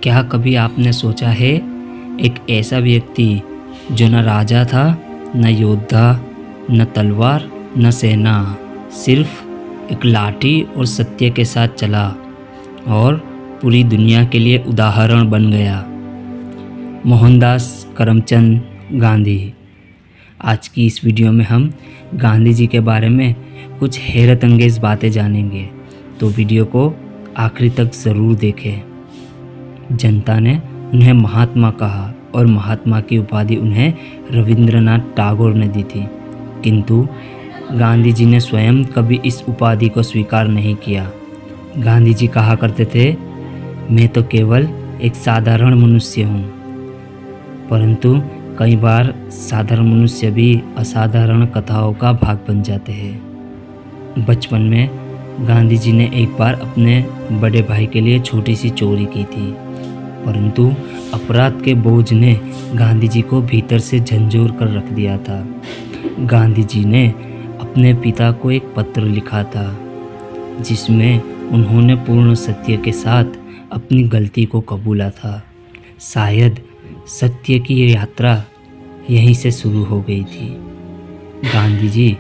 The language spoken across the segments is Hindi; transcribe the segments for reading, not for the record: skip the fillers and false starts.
क्या कभी आपने सोचा है, एक ऐसा व्यक्ति जो न राजा था, न योद्धा, न तलवार, न सेना, सिर्फ एक लाठी और सत्य के साथ चला और पूरी दुनिया के लिए उदाहरण बन गया। मोहनदास करमचंद गांधी। आज की इस वीडियो में हम गांधी जी के बारे में कुछ हैरत अंगेज़ बातें जानेंगे, तो वीडियो को आखिरी तक ज़रूर देखें। जनता ने उन्हें महात्मा कहा और महात्मा की उपाधि उन्हें रविंद्रनाथ टैगोर ने दी थी, किंतु गांधी जी ने स्वयं कभी इस उपाधि को स्वीकार नहीं किया। गांधी जी कहा करते थे, मैं तो केवल एक साधारण मनुष्य हूँ। परंतु कई बार साधारण मनुष्य भी असाधारण कथाओं का भाग बन जाते हैं। बचपन में गांधी जी ने एक बार अपने बड़े भाई के लिए छोटी सी चोरी की थी, परंतु अपराध के बोझ ने गांधी जी को भीतर से झंझोर कर रख दिया था। गांधी जी ने अपने पिता को एक पत्र लिखा था, जिसमें उन्होंने पूर्ण सत्य के साथ अपनी गलती को कबूला था। शायद सत्य की ये यात्रा यहीं से शुरू हो गई थी। गांधी जी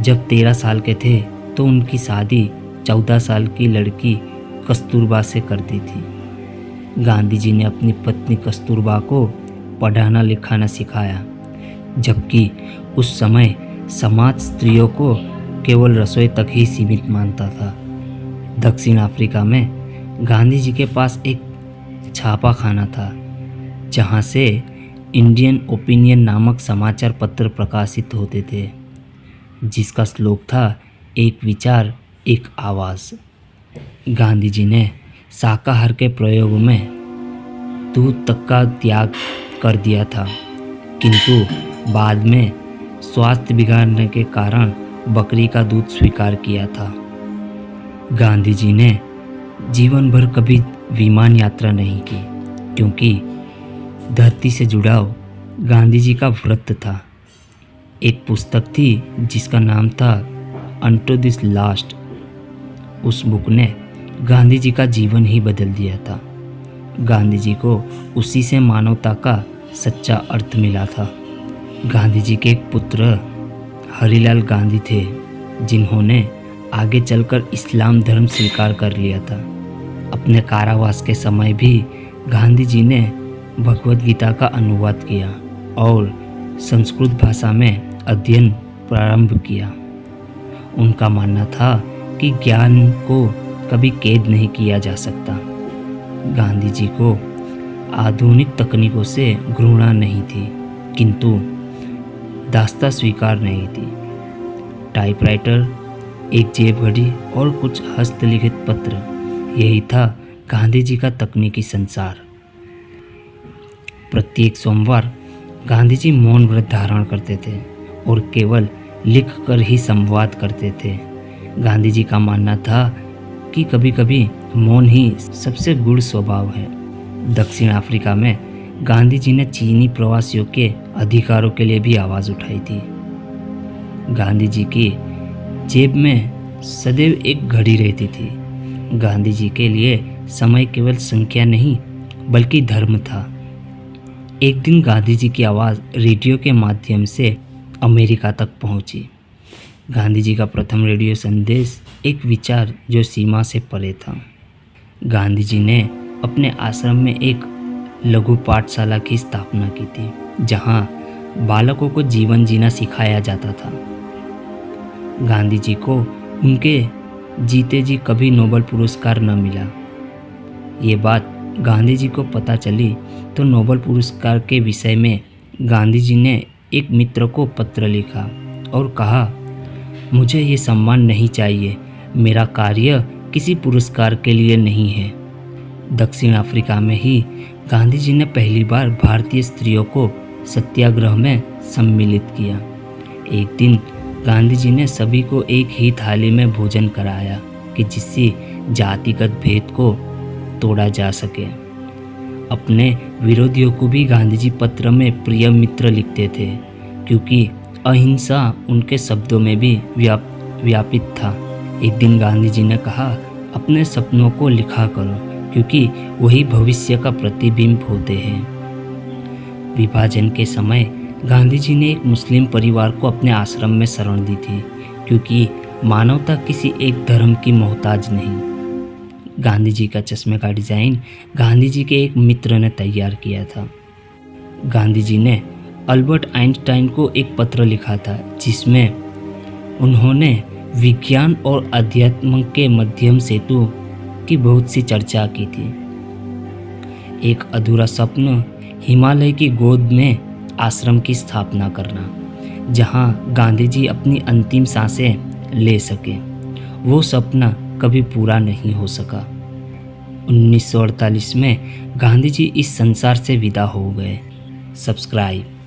जब 13 साल के थे तो उनकी शादी 14 साल की लड़की कस्तूरबा से कर दी थी। गांधी जी ने अपनी पत्नी कस्तूरबा को पढ़ाना लिखाना सिखाया, जबकि उस समय समाज स्त्रियों को केवल रसोई तक ही सीमित मानता था। दक्षिण अफ्रीका में गांधी जी के पास एक छापा खाना था, जहां से इंडियन ओपिनियन नामक समाचार पत्र प्रकाशित होते थे, जिसका श्लोक था, एक विचार एक आवाज़। गांधी जी ने शाकाहार के प्रयोग में दूध तक का त्याग कर दिया था, किंतु बाद में स्वास्थ्य बिगाड़ने के कारण बकरी का दूध स्वीकार किया था। गांधी जी ने जीवन भर कभी विमान यात्रा नहीं की, क्योंकि धरती से जुड़ाव गांधी जी का व्रत था। एक पुस्तक थी जिसका नाम था अनटू दिस लास्ट। उस बुक ने गांधी जी का जीवन ही बदल दिया था। गांधी जी को उसी से मानवता का सच्चा अर्थ मिला था। गांधी जी के एक पुत्र हरिलाल गांधी थे, जिन्होंने आगे चलकर इस्लाम धर्म स्वीकार कर लिया था। अपने कारावास के समय भी गांधी जी ने भगवद गीता का अनुवाद किया और संस्कृत भाषा में अध्ययन प्रारंभ किया। उनका मानना था कि ज्ञान को कभी कैद नहीं किया जा सकता। गांधी जी को आधुनिक तकनीकों से घृणा नहीं थी, किंतु दास्तां स्वीकार नहीं थी। टाइपराइटर, एक जेब घड़ी और कुछ हस्तलिखित पत्र, यही था गांधी जी का तकनीकी संसार। प्रत्येक सोमवार गांधी जी मौन व्रत धारण करते थे और केवल लिख कर ही संवाद करते थे। गांधी जी का मानना था कि कभी कभी मौन ही सबसे गूढ़ स्वभाव है। दक्षिण अफ्रीका में गांधी जी ने चीनी प्रवासियों के अधिकारों के लिए भी आवाज़ उठाई थी। गांधी जी की जेब में सदैव एक घड़ी रहती थी। गांधी जी के लिए समय केवल संख्या नहीं बल्कि धर्म था। एक दिन गांधी जी की आवाज़ रेडियो के माध्यम से अमेरिका तक पहुंची। गांधी जी का प्रथम रेडियो संदेश एक विचार जो सीमा से परे था। गांधी जी ने अपने आश्रम में एक लघु पाठशाला की स्थापना की थी, जहां बालकों को जीवन जीना सिखाया जाता था। गांधी जी को उनके जीते जी कभी नोबेल पुरस्कार न मिला। ये बात गांधी जी को पता चली तो नोबेल पुरस्कार के विषय में गांधी जी ने एक मित्र को पत्र लिखा और कहा, मुझे ये सम्मान नहीं चाहिए, मेरा कार्य किसी पुरस्कार के लिए नहीं है। दक्षिण अफ्रीका में ही गांधी जी ने पहली बार भारतीय स्त्रियों को सत्याग्रह में सम्मिलित किया। एक दिन गांधी जी ने सभी को एक ही थाली में भोजन कराया कि जिससे जातिगत भेद को तोड़ा जा सके। अपने विरोधियों को भी गांधी जी पत्र में प्रिय मित्र लिखते थे, क्योंकि अहिंसा उनके शब्दों में भी व्यापित था। एक दिन गांधी जी ने कहा, अपने सपनों को लिखा करो, क्योंकि वही भविष्य का प्रतिबिंब होते हैं। विभाजन के समय गांधी जी ने एक मुस्लिम परिवार को अपने आश्रम में शरण दी थी, क्योंकि मानवता किसी एक धर्म की मोहताज नहीं। गांधी जी का चश्मे का डिज़ाइन गांधी जी के एक मित्र ने तैयार किया था। गांधी जी ने अल्बर्ट आइंस्टाइन को एक पत्र लिखा था, जिसमें उन्होंने विज्ञान और अध्यात्म के मध्यम सेतु की बहुत सी चर्चा की थी। एक अधूरा स्वप्न हिमालय की गोद में आश्रम की स्थापना करना, जहां गांधी जी अपनी अंतिम सांसें ले सके। वो सपना कभी पूरा नहीं हो सका। 1948 में गांधी जी इस संसार से विदा हो गए। सब्सक्राइब।